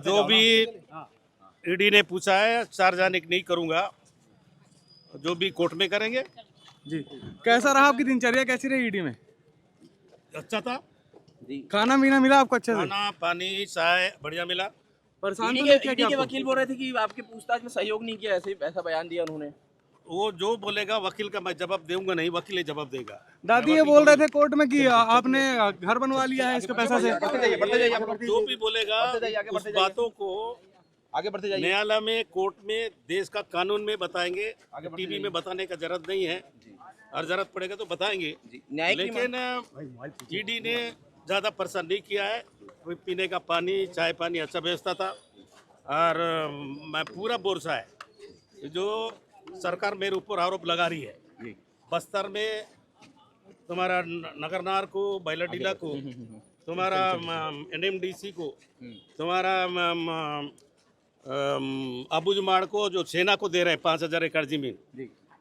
जो भी ईडी ने पूछा है सार्वजनिक नहीं करूंगा, जो भी कोर्ट में करेंगे। जी, कैसा रहा आपकी दिनचर्या, कैसी रही ईडी में? अच्छा था, खाना पीना मिला आपको अच्छे से? खाना पानी चाय बढ़िया मिला। परेशान तो ईडी नहीं किया के आपको? वकील बोल रहे थे कि आपके पूछताछ में सहयोग नहीं किया, ऐसा बयान दिया उन्होंने। वो जो बोलेगा वकील का मैं जवाब दूंगा नहीं, वकील ही जवाब देगा। दादी ये बोल रहे थे कोर्ट में कि आपने घर बनवा लिया है इसके पैसा से। जो भी बोलेगा उस बातों को आगे बढ़ते जाइए। न्यायालय में, कोर्ट में, देश का कानून में बताएंगे। टीवी में बताने का जरूरत नहीं है, और जरूरत पड़ेगा तो बताएंगे। लेकिन ईडी ने ज़्यादा परेशान नहीं किया है। पीने का पानी, चाय पानी अच्छा व्यवस्था था। और मैं पूरा बोरसा है जो सरकार मेरे ऊपर आरोप लगा रही है। बस्तर में तुम्हारा नगरनार को, बैलाडीला को, तुम्हारा NMDC को, तुम्हारा अबूजमाड़ को, जो सेना को दे रहे हैं 5000 एकड़ जमीन,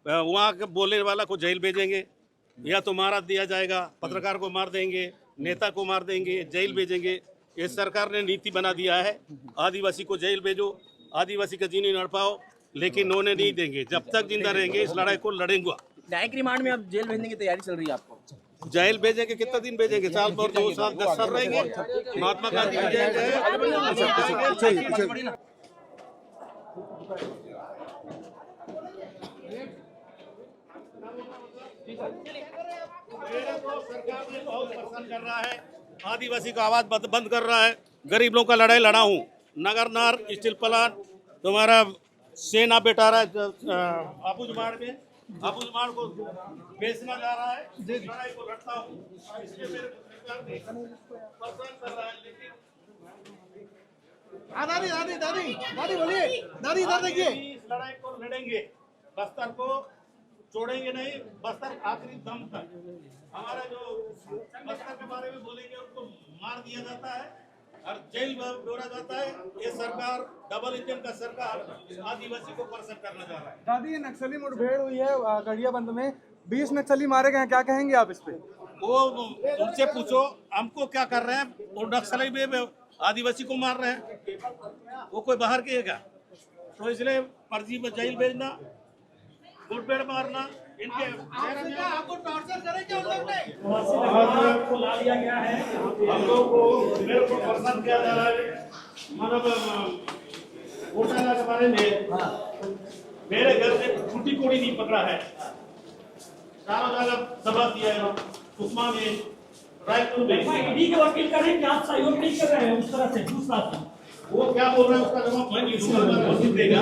वहाँ के बोलने वाला को जेल भेजेंगे या तो मारा दिया जाएगा, पत्रकार को मार देंगे, नेता को मार देंगे, जेल भेजेंगे। ये सरकार ने नीति बना दिया है, आदिवासी को जेल भेजो, आदिवासी का जीनी नड़ पाओ, लेकिन उन्हें नहीं देंगे। जब तक जिंदा रहेंगे इस लड़ाई को लड़ेंगे। न्यायिक रिमांड में अब जेल भेजने की तैयारी चल रही है आपको? जेल भेजेंगे, कितना दिन भेजेंगे? साल भर, 2 साल, 10 साल रहेंगे। महात्मा गांधी की जेल है। सरकार ने बहुत परेशान कर रहा है, आदिवासी का आवाज बंद कर रहा है। गरीब लोगों का लड़ाई लड़ा हूँ। नगरनार स्टील प्लांट तुम्हारा सेना बैठा रहा है अबूजमाड़ में, अबूजमाड़ को बेचना जा रहा है। लड़ाई को लड़ता हूँ, इसलिए मेरे सरकार ने परेशान कर रहा है। लेकिन दादी बोलिए, दादी इधर देखिए। इस लड़ाई को लड़ेंगे, बस्तर को छोड़ेंगे नहीं, बस्तर आखिरी दम तक। हमारा जो बस्तर के बारे में बोलेंगे उनको मार दिया जाता है और जेल में डोरा जाता है। ये सरकार, डबल इंजन का सरकार, आदिवासी को परेशान करना चाह रहा है। दादी ये नक्सली मुठभेड़ हुई है गड़ियाबंद में, 20 नक्सली मारे गए हैं, क्या कहेंगे आप इस पे? वो उनसे पूछो हमको क्या कर रहे हैं। वो नक्सली में आदिवासी को मार रहे हैं, वो कोई बाहर के है क्या? तो इसलिए फर्जी में जेल भेजना, मुठभेड़ मारना, इनके आपको टॉर्चर करे क्या उन लोग ने? आपको ला दिया गया है, हम लोग को मेरे को परेशान किया जा रहा है। मतलब घोटाला के बारे में मेरे घर से छुट्टी कोड़ी नहीं पकड़ा है, चारों जगह सभा किया है, सुकमा में, रायपुर में। ईडी के वकील कह रहे हैं कि आप सहयोग नहीं कर रहे हैं उस तरह से। दूसरा वो क्या बोल रहे हैं उसका जवाब मैं नहीं दूंगा, वकील देगा।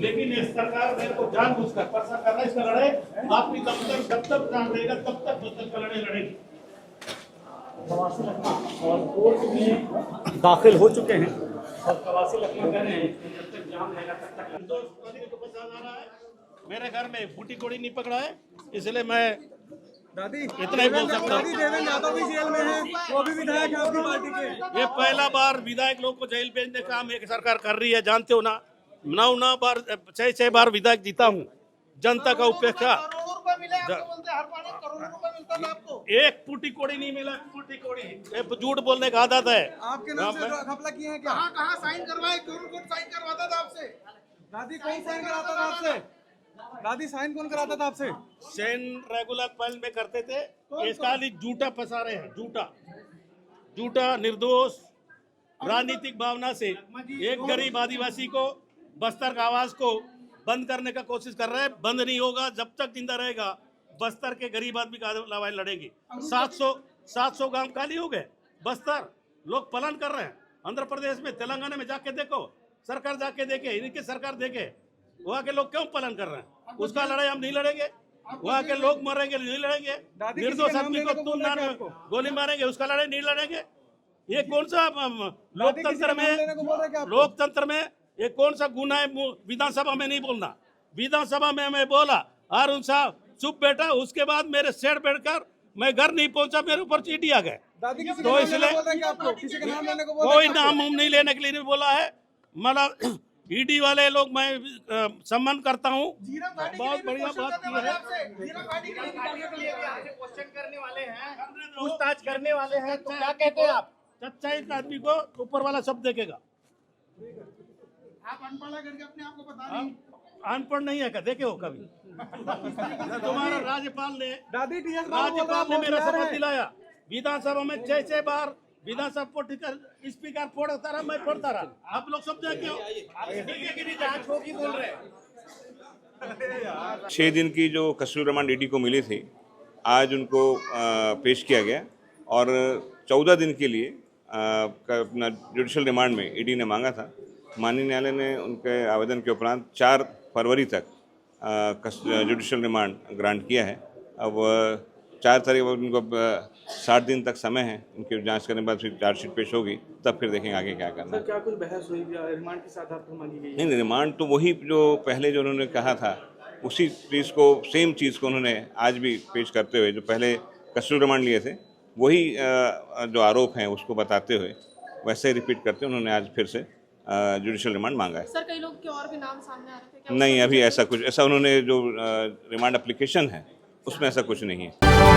लेकिन ये सरकार मेरे को जानबूझकर परेशान कर रहा है। इसका लड़ाई आपकी जब तक जान रहेगा तब तक बस्तर का लड़ाई लड़ेगी। और कोर्ट में दाखिल हो चुके हैं और प्रवासी लखनऊ कह रहे हैं जब तक जाम रहेगा तब तक। मेरे घर में बूटी कोड़ी नहीं पकड़ा है, इसलिए मैं दादी इतना ही बोल सकता हूँ। दादी देवेंद्र यादव भी जेल में है, वो भी विधायक है आपकी पार्टी के। ये पहला बार विधायक लोग को जेल भेजने का काम एक सरकार कर रही है, जानते हो ना। 9 बार 6 बार विधायक जीता हूँ, जनता का उपेक्षा। एक फूटी कोड़ी नहीं मिला, फूटी कोड़ी। झूठ बोलने का आदत है। आपके नाम से घपला किए हैं क्या? कहाँ साइन करवाए? कौन साइन करवाता था आपसे? दादी कौन साइन कराता था आपसे? दादी साइन कौन कराता था आपसे? सेन रेगुलर फाइल में करते थे। इसका झूठा फंसा रहे हैं, झूठा निर्दोष राजनीतिक भावना से एक गरीब आदिवासी को, बस्तर का आवाज को बंद करने का कोशिश कर रहे हैं। बंद नहीं होगा जब तक जिंदा रहेगा। बस्तर के गरीब आदमी का लड़ाई लड़ेंगे। 700 गांव खाली हो गए। बस्तर लोग पलायन कर रहे हैं। आंध्र प्रदेश में, तेलंगाना में जाके देखो, सरकार जाके देखे, इनकी सरकार देखे, वहाँ के लोग क्यों पलायन कर रहे हैं। उसका लड़ाई हम नहीं लड़ेंगे। वहाँ के लोग मरेंगे, नहीं लड़ेंगे। निर्दोष आदमी को गोली मारेंगे, उसका लड़ाई नहीं लड़ेंगे। ये कौन सा लोकतंत्र में ये कौन सा गुना है? विधानसभा में नहीं बोलना। विधानसभा में मैं बोला, अरुण साहब चुप बैठा, उसके बाद मेरे सेट बैठकर मैं घर नहीं पहुंचा, मेरे ऊपर चीटी आ गए। तो इसलिए कोई नाम नहीं लेने के लिए नहीं बोला है। मतलब ईडी वाले लोग मैं सम्मान करता हूँ, बहुत बढ़िया बात की है। करने वाले हैं तो क्या कहते हैं आप? सच्चाई आदमी को ऊपर वाला सब देखेगा। आप अनपढ़ करके अपने आप को बता हम अनपढ़ नहीं है क्या, देखे हो कभी? तुम्हारा राज्यपाल ने मेरा शपथ दिलाया, विधानसभा में 6 बार विधानसभा स्पीकर पढ़ता रहा, मैं पढ़ता रहा, आप लोग सब देखे हो। जांच होगी बोल रहे हैं। 6 दिन की जो कस्टडी रिमांड ईडी को मिली थी, आज उनको पेश किया गया और 14 दिन के लिए अपना जुडिशल रिमांड में ईडी ने मांगा था। माननीय न्यायालय ने उनके आवेदन के उपरांत 4 फरवरी तक जुडिशल रिमांड ग्रांट किया है। अब 4 तारीख उनको 60 दिन तक समय है, उनकी जांच करने के बाद फिर चार्जशीट पेश होगी, तब फिर देखेंगे आगे क्या करना है। क्या कुछ बहस हुई, रिमांड की साथ आपको मांगी गई? नहीं, रिमांड तो वही जो पहले जो उन्होंने कहा था उसी चीज़ को, सेम चीज़ को उन्होंने आज भी पेश करते हुए, जो पहले कस्टडी रिमांड लिए थे वही जो आरोप हैं उसको बताते हुए वैसे ही रिपीट करते हुए उन्होंने आज फिर से जुडिशल रिमांड मांगा है। सर, कई लोग के और भी नाम सामने आ रहे थे क्या? नहीं, अभी ऐसा उन्होंने जो रिमांड एप्लीकेशन है उसमें ऐसा कुछ नहीं है।